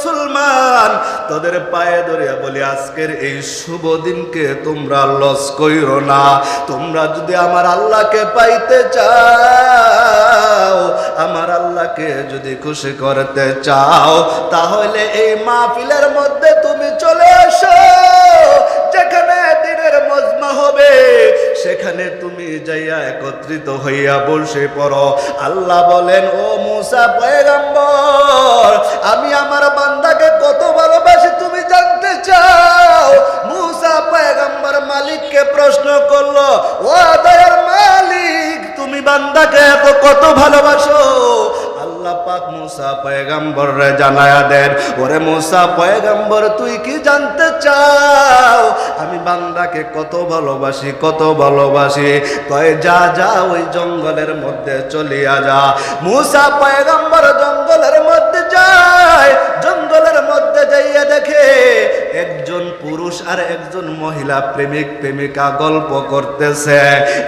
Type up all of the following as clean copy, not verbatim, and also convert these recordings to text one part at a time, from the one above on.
মুসলমান তোদের পায়ে ধরিয়া বলি আজকের এই শুভ দিনকে তোমরা লস কইরো না। তোমরা যদি আমার আল্লাহকে পাইতে চাও, আমার আল্লাহকে যদি খুশি করতে চাও, তাহলে এই মাহফিলের মধ্যে তুমি চলে এসো। যেখানে দিনের মজমা হবে সেখানে তুমি যাইয়া একত্রিত হইয়া বসে পড়ো। আল্লাহ বলেন, ও মুসা পয়গম্বর, আমি আমার বান্দাকে কত ভালোবাসি তুমি জানতে চাও? মুসা পয়গম্বর মালিককে প্রশ্ন করলো, ও দয়ার মালিক, তুমি বান্দাকে এত কত ভালোবাসো? আল্লাহ পাক মুসা পয়গম্বররে জানায়া দেন, ওরে মুসা পয়গম্বর, তুই কি জানতে চাও আমি বান্দাকে কত ভালোবাসি, কত ভালোবাসি? কয়, যা যা ওই জঙ্গলের মধ্যে চলিয়া যা। মুসা পয়গম্বর জঙ্গলের মধ্যে যায়। জঙ্গলের মধ্যে যাইয়া দেখে একজন পুরুষ আর একজন মহিলা প্রেমিক প্রেমিকা গল্প করতেছে।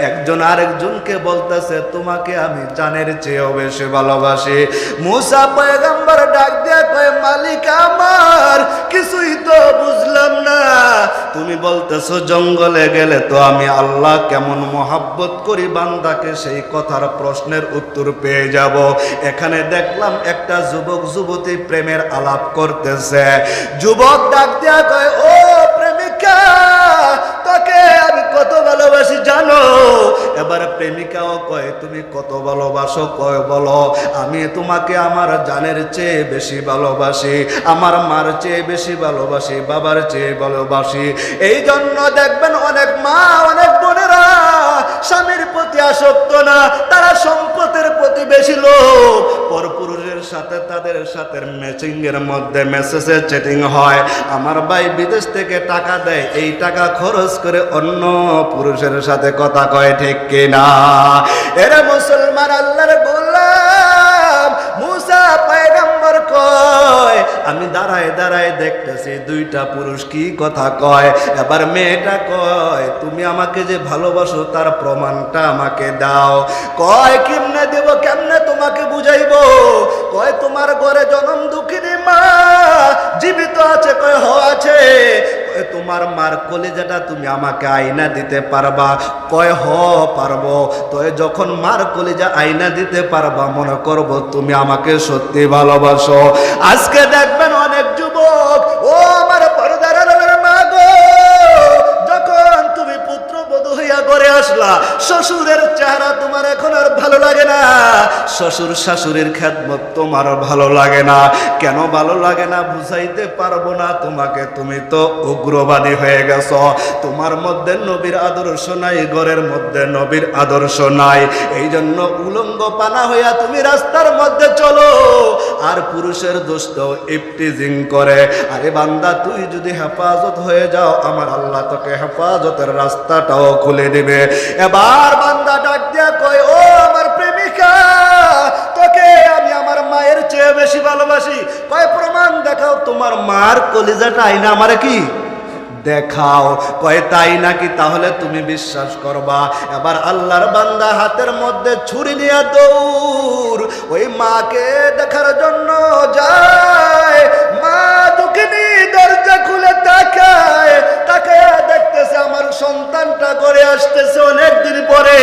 একজন আরেকজনকে বলতেছে, তোমাকে আমি জানের চেয়েও বেশি ভালোবাসি। মুসা পয়গম্বর ডাক দিয়া কয়, মালিক আমার, কিছুই তো বুঝলাম না। তুমি বলতেছো জঙ্গলে গেলে তো আমি আল্লাহ কেমন মহাব্বত করি বান্দাকে, সেই কথার প্রশ্নের উত্তর পেয়ে যাব। এখানে দেখলাম একটা যুবক যুবতী প্রেমের আলাপ করতেছে। যুবক ডাক দিয়া কয়, ও প্রেমিকা, তোকে আমি কত ভালোবাসি জানো? এবার প্রেমিকাও কয়, তুমি কত ভালোবাসো? কয়, বলো। আমি তোমাকে আমার জানের চেয়ে বেশি ভালোবাসি, আমার মার চেয়ে বেশি ভালোবাসি, বাবার চেয়ে ভালোবাসি। এই জন্য দেখবেন অনেক মা, অনেক বোনেরা স্বামীর প্রতি আসক্ত না, তারা সম্পদের প্রতি বেশি লোভ। পরপুরুষের সাথে তাদের সাথে ম্যাচিং এর মধ্যে মেসেজে চ্যাটিং হয়। আমার ভাই বিদেশ থেকে টাকা দেয়, এই টাকা খরচ করে অন্য পুরুষের সাথে কথা কয়, ঠিক কিনা? এরা মুসলমান আল্লাহর গোলাম। মুসা পয়গম্বর কয়, আমি দাঁড়ায় দাঁড়ায় দেখতেছি দুইটা পুরুষ কি কথা কয়। এবার মেয়েটা কয়, তুমি আমাকে যে ভালোবাসো তার প্রমাণটা আমাকে দাও। কয়, কেমনে দেব, কেমনে তোমাকে বুঝাইবো? কয়, তোমার ঘরে জনম দুঃখিনী মা জীবিত আছে? কয়, হ আছে। কয়, তোমার মার কলিজাটা তুমি আমাকে আয়না দিতে পারবা? কয়, হ পারবো। তো যখন মার কলিজা আয়না দিতে পারবা, মনে করবো তুমি আমাকে সত্যি ভালোবাসো। আজকে দেখবেন অনেক যুবক, ও আমার পর্দার আড়ালের মা গো, যখন তুমি পুত্রবধূ হইয়া ঘরে আসলা, শ্বশুরের চেহারা তোমার এখন আর ভালো লাগে না, শ্বশুর শাশুড়ির খেদমত তোমার ভালো লাগে না। কেন ভালো লাগে না বুঝাইতে পারবো না তোমাকে, তুমি তো উগ্রবাদী হয়ে গেছ। তোমার মধ্যে নবীর আদর্শ নাই, ঘরের মধ্যে নবীর আদর্শ নাই। এই জন্য উলঙ্গ পানা হইয়া তুমি রাস্তার মধ্যে চলো, আর পুরুষের দোস্ত ইফতিজিং করে। আরে বান্দা, তুই যদি হেফাজত হয়ে যাও, আমার আল্লাহ তোকে হেফাজতের রাস্তাটাও খুলে দিবে। এবার বান্দা ডাক দিয়া কয়, ও আমার প্রেমিকা, তোকে আমি আমার মায়ের চেয়ে বেশি ভালোবাসি। কয়, প্রমাণ দেখাও, তোমার মার কলিজাটা আইনা আমারে কি দেখাও। কয়, তাই নাকি? তাহলে তুমি বিশ্বাস করবা। এবার আল্লাহর বান্দা হাতের মধ্যে ছুরি নিয়ে দৌড় ওই মাকে দেখার জন্য যায়। মা দুঃখিনী দরজা খুলে তাকায়, তাকায় দেখতেছে আমার সন্তানটা করে আসতেছে অনেকদিন পরে,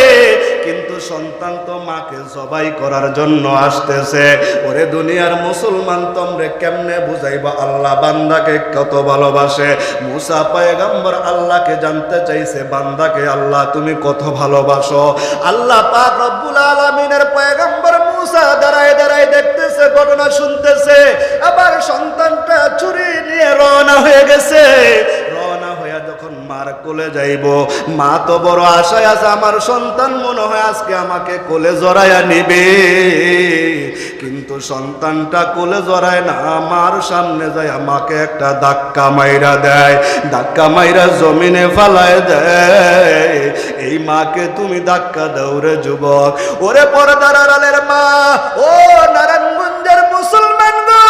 কিন্তু সন্তান তো মাকে জবাই করার জন্য আসতেছে। ওরে দুনিয়ার মুসলমান, তোমরে কেমনে বুঝাইবা আল্লাহ বান্দাকে কত ভালোবাসে? মুসা পয়গম্বর আল্লাহকে জানতে চাইছে, বান্দাকে আল্লাহ তুমি কত ভালোবাসো? আল্লাহ পাক রব্বুল আলামিনের পয়গম্বর মুসা দাঁড়ায় দাঁড়ায় দেখতেছে, ঘটনা শুনতেছে। আবার সন্তানটা ছুরি নিয়ে রওনা হয়ে গেছে। রওনা হইয়া যখন মার কোলে যাইব, মা তো বড় আশায় আছে, আমার সন্তান মনে হয় আজকে আমাকে কোলে জড়াইয়া নিবে। কিন্তু সন্তানটা কোলে জড়ায় না, মার সামনে যায় আমাকে একটা ধাক্কা মাইরা দেয়, ধাক্কা মাইরা জমিনে ফালায় দেয়। এই মাকে তুমি ধাক্কা দাও রে যুবক। ওরে পর্দার আড়ালের মা, ও নারায়ণগঞ্জের মুসলমান গো,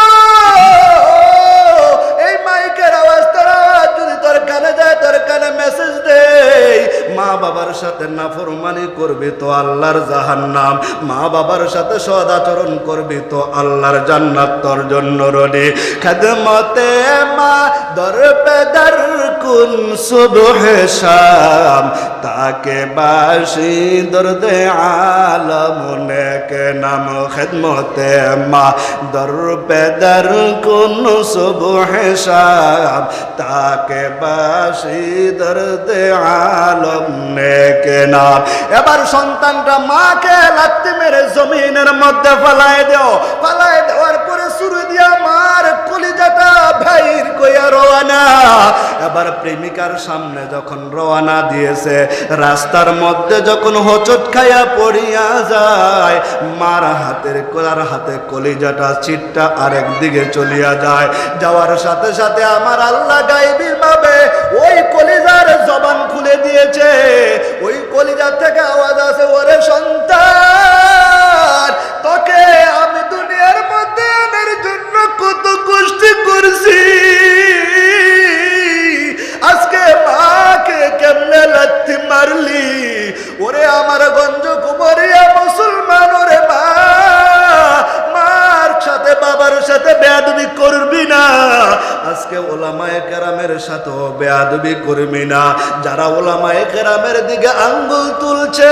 এই মাইকের আওয়াজ, তার আওয়াজ যদি তোর কানে যায়, তোর কানে মেসেজ দেয়, মা বাবার সাথে নাফরমানি করবি তো আল্লাহর জাহান্নাম, মা বাবার সাথে সদাচরণ করবি তো আল্লাহর জান্নাত তোর জন্য রনি। খেদমতে মা দর পে দর কুন সুবহ শাম, তাকে বাসি দর্দে আলম নেকে নাম। খেদমতে মা দর পে দর কুন সুবহ শাম, তাকে বাসি দর্দে আলম নেকে নাম। এবার সন্তানটা মাকে লাত্তি মেরে জমিনের মধ্যে ফালায় দেও, ফালায় দেওয়ার পরে শুরু দিয়া মার কলিজাটা ভাইর কইয়া রওয়ানা। এবার প্রেমিকার সামনে যখন রওয়ানা দিয়েছে, রাস্তার মধ্যে যখন হোঁচট খাইয়া পড়িয়া যায়, মার হাতে কলিজাটা চিটটা আরেক দিকে চলিয়া যায়। যাওয়ার সাথে সাথে আমার আল্লাহ গায়বী ভাবে ওই কলিজার জবান খুলে দিয়েছে। ওই কলিজার থেকে আওয়াজ আছে, ওরে সন্তান, তোকে আমি দুনিয়ার মধ্যে আনার জন্য কত কষ্ট করছি, আজকে মাকে কেমনে লাথি মারলি। ওরে আমার গঞ্জ কুমারিয়া মুসলমান, ওরে মা, মার সাথে বাবার সাথে বেয়াদবি করবি না। আজকে ওলামায়ে কেরামের সাথেও বেয়াদবি করবি না। যারা ওলামায়ে কেরামের দিকে আঙ্গুল তুলছে,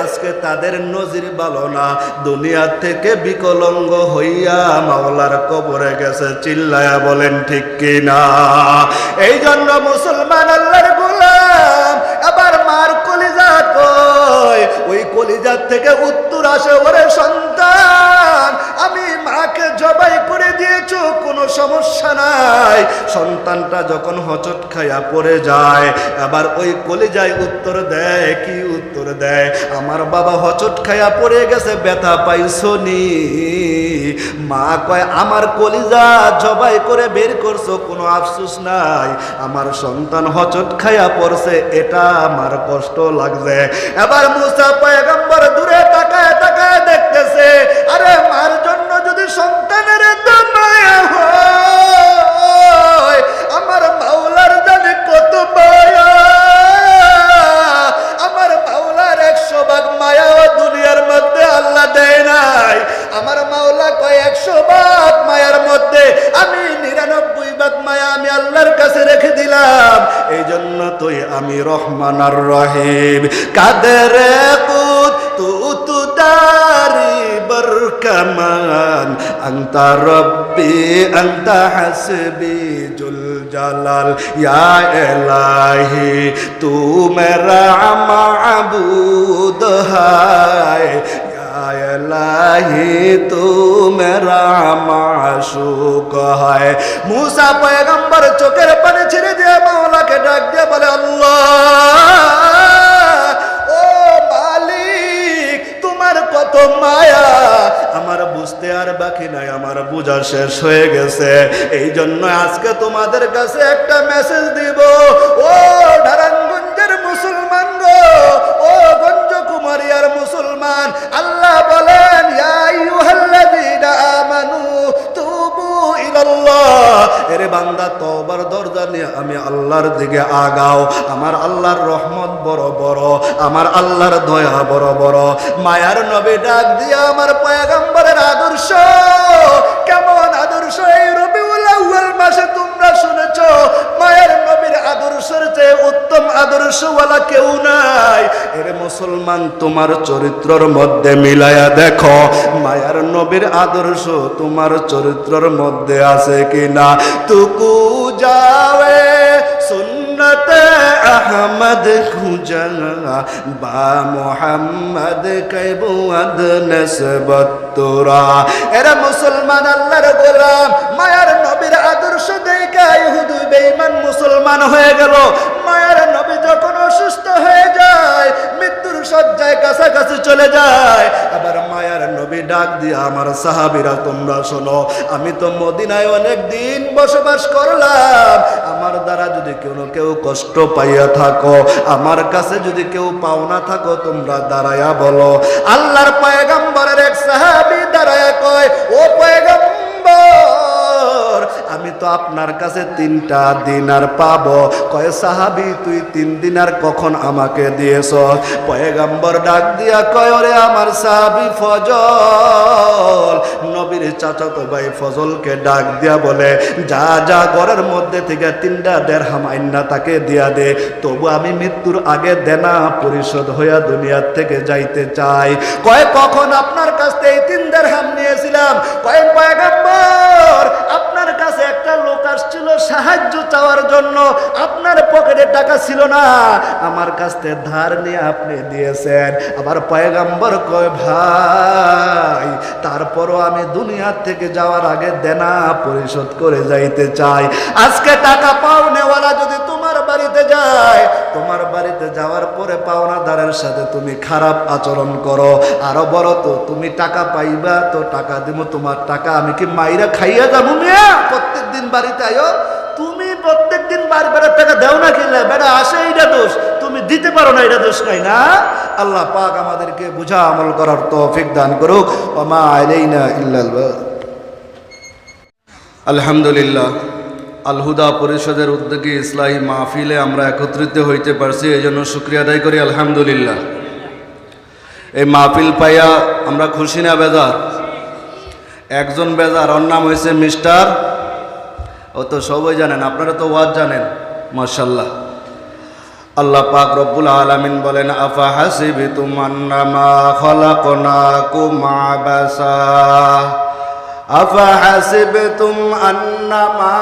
আজকে তাদের নজির ভালো না। দুনিয়া থেকে বিকলঙ্গ হইয়া মাওলার কবরে গেছে, চিল্লায়া বলেন ঠিক কিনা? এই জন্য মুসলমান আল্লাহর গোলাম, আবার মার কলিজা কয়, ওই কলিজার থেকে উত্তর আসে, ওরে সন্তান, আমি মাকে জবাই করে দিয়েছো, কোনো সমস্যা নাই। সন্তানটা যখন হোঁচট খাইয়া পড়ে যায়, আবার ওই কলিজায় উত্তর দেয়, কি উত্তর দেয়? আমার বাবা হোঁচট খাইয়া পড়ে গেছে, ব্যথা পাইছো নি? মা কয়, আমার কলিজা জবাই করে বের করছো, কোনো আফসোস নাই। আমার সন্তান হোঁচট খাইয়া পড়ছে, এটা আমার কষ্ট লাগছে। এবার মুসা পয়গম্বর দূরে তাকায় তাকায় দেখতেছে, আরে মার জন্য যদি সন্তানের এত মায়া হয়, আমার মাওলার জানে কত মায়া। আমার মাওলার 100 ভাগ মায়া দুনিয়ার মধ্যে আল্লাহ দেয় নাই। আমার মাওলা কয় 100 ভাগ মায়ার মধ্যে আমি 99 ভাগ মায়া আমি আল্লাহর কাছে রেখে দিলাম। এই জন্য তুই আমি রহমান আর রহিম। কাদের তু দারি বরকমান, আনতা রব্বি আনতা হাসবি জুল জালাল, ইয়া ইলাহি তু মেরা মাবুদ হায়, ইলাহি তু মেরা মাশুক হায়। মুসা পয়গম্বর চোখের পানি ছেড়ে দিয়ে মাওলাকে ডাক দিয়ে বলে, আল্লাহ, ও মালিক, তোমার কত মায়া, আমার বুঝতে আর বাকি নাই, আমার বোঝা শেষ হয়ে গেছে। এই জন্য আজকে তোমাদের কাছে একটা মেসেজ দিব, ও নারায়ণগঞ্জের মুসলমান গো, ও গঞ্জ কুমারিয়ার মুসলমান, আল্লাহ বলেন, ইয়া আইয়ুহাল্লাযীনা আমানু তুবু ইলাল্লাহ, এরে বান্দা তওবার দরজা নিয়ে আমি আল্লাহর দিকে আগাও। আমার আল্লাহর রহমত বড় বড়, আমার আল্লাহর দয়া বড় বড়। মায়ার নবী ডাক দিয়া আমার পয়গম্বরের আদর্শ, কেমন আদর্শ এই রবিউল আউয়াল মাসে তোমরা শুনেছো। মায়ের নবীর আদর্শের চেয়ে উত্তম আদর্শওয়ালা কেউ নাই। এরে মুসলমান, তোমার চরিত্রের মধ্যে মিলায়া দেখো, মায়ার নবীর আদর্শ তোমার চরিত্রের মধ্যে আছে কিনা। তুকু যাওয়ে সুন্নতে আহমদ খুঁজা, বা মোহাম্মদ কৈবুয়াদ নসবত তোরা। এরা মুসলমান আল্লাহর গোলাম, মায়ার নবীর আদর্শ দেখে ইহুদি বেঈমান মুসলমান হয়ে গেল। মায়ার নবী যখন অসুস্থ হয়ে যায়, মৃত্যুর শয্যায় কাছাকাছি চলে যায়, আবার মায়ার নবী ডাক দিয়ে, আমার সাহাবীরা তোমরা শোনো, আমি তো মদিনায় অনেক দিন বসবাস করলাম, আমার দ্বারা যদি কেউ কষ্ট পাইয়া থাকো, আমার কাছে যদি কেউ পাওনা থাকো, তোমরা দাঁড়ায়া বলো। আল্লাহর পয়গম্বরের এক সাহাবী দাঁড়ায়া কয়, ও পয়গম্বর, আমি তো আপনার কাছে 3টা দিনার পাবো। কয় সাহাবী তুই 3 দিনার কখন আমাকে দিয়েছ? পয়গম্বর ডাক দিয়া কয় ওরে আমার সাহাবী ফজল, নবীর চাচাতো ভাই ফজলকে ডাক দিয়া বলে যা যা ঘরের মধ্যে থেকে 3টা দিরহাম আইনা তাকে দিয়া দে, তবু আমি মৃত্যুর আগে দেনা পরিশোধ হইয়া দুনিয়ার থেকে যাইতে চাই। কয় কখন আপনার কাছ থেকে এই 3 দিরহাম নিয়েছিলাম? কয় পয়গম্বর আপনার কাছে একটা লোক আসছিল সাহায্য চাওয়ার জন্য, আপনার পকেটে টাকা ছিল না, আমার কাছ থেকে ধার নিয়ে আপনি দিয়েছেন। আবার পয়গম্বর কয় ভাই তারপরও আমি দুনিয়ার থেকে যাওয়ার আগে দেনা পরিশোধ করে যাইতে চাই। আজকে টাকা পাওনেওয়ালা যদি তোমার বাড়িতে যায়, তোমার বাড়িতে যাওয়ার পরে পাওনাদারের সাথে তুমি খারাপ আচরণ করো, আরো বড় তো তুমি টাকা পাইবা তো টাকা দিব, তোমার টাকা আমি কি মাইরা খাইয়া যাবো? মিয়া প্রত্যেকদিন বাড়িতে আয়ো, তুমি প্রত্যেকদিন বারবার টাকা দাও না, কিনলে বেটা আসে এইটা দোষ, তুমি দিতে পারো না এটা দোষ নাই না। আল্লাহ পাক আমাদেরকে বুঝা আমল করার তৌফিক দান করুক। ওয়া মা আলাইনা ইল্লাল বালাগ। আলহামদুলিল্লাহ, আল হুদা পরিষদের উদ্যোগে ইসলাহী মাহফিলে আমরা একত্রিত হইতে পারছি, এই জন্য শুকরিয়া আদায় করি আলহামদুলিল্লাহ। এই মাহফিল পাইয়া আমরা খুশি না বেজার? একজন বেজার, ওর নাম হয়েছে মিস্টার, ও তো সবাই জানেন, আপনারা তো ওয়াজ জানেন মাশাআল্লাহ। আল্লাহ পাক রব্বুল আলামিন বলেন আফা হাসিবতুম আন্নামা খালাকনাকুম আবাসা, আফা হাসিবতুম আন্নামা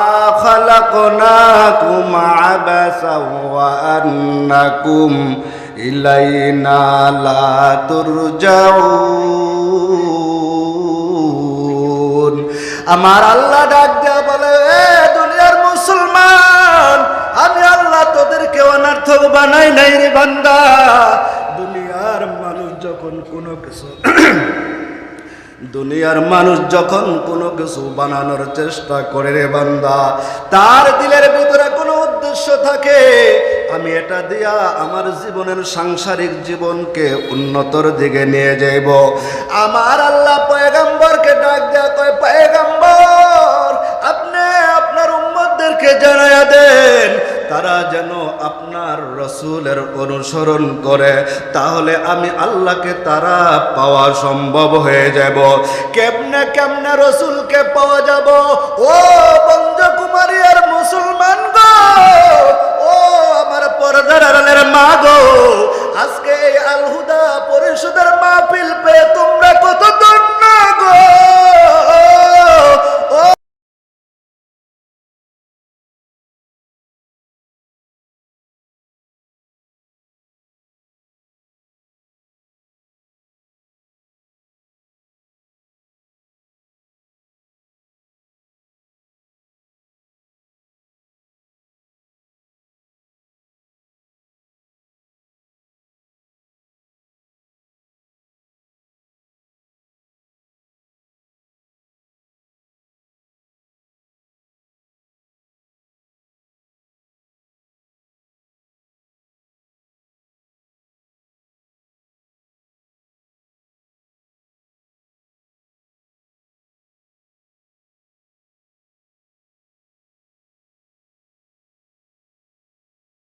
খালাকনাকুম আবাসা ওয়া আন্নাকুম ইলাইনা লা তুরজাউন। আমার আল্লাহ ডাক দিয়া বলে এ দুনিয়ার মুসলমান, আমি আল্লাহ তোদেরকে অনার্থক বানাই নাই রে বান্দা। দুনিয়ার মানুষ যখন কোনো কিছু বানানোর চেষ্টা করে রে বান্দা, তার দিলের ভিতরে কোনো উদ্দেশ্য থাকে, আমি এটা দিয়া আমার জীবনের সাংসারিক জীবনকে উন্নতর দিকে নিয়ে যাইব। আমার আল্লাহ পয়গম্বরকে ডাক দেয়া কয় পয়গম্বর আপনি আপনার উম্মতদেরকে জানায়া দেন তারা যেন আপনার রসুলের অনুসরণ করে, তাহলে আমি আল্লাহকে তারা পাওয়া সম্ভব হয়ে যাব। কেমনে কেমনে রসুলকে পাওয়া যাব? ও বঞ্জকুমারী আর মুসলমান গো, ও আমার পর্দার আড়ালের মা গো, আজকে এই আল হুদা পরিষদের মাহফিল পেয়ে তোমরা কত ধন্য গো।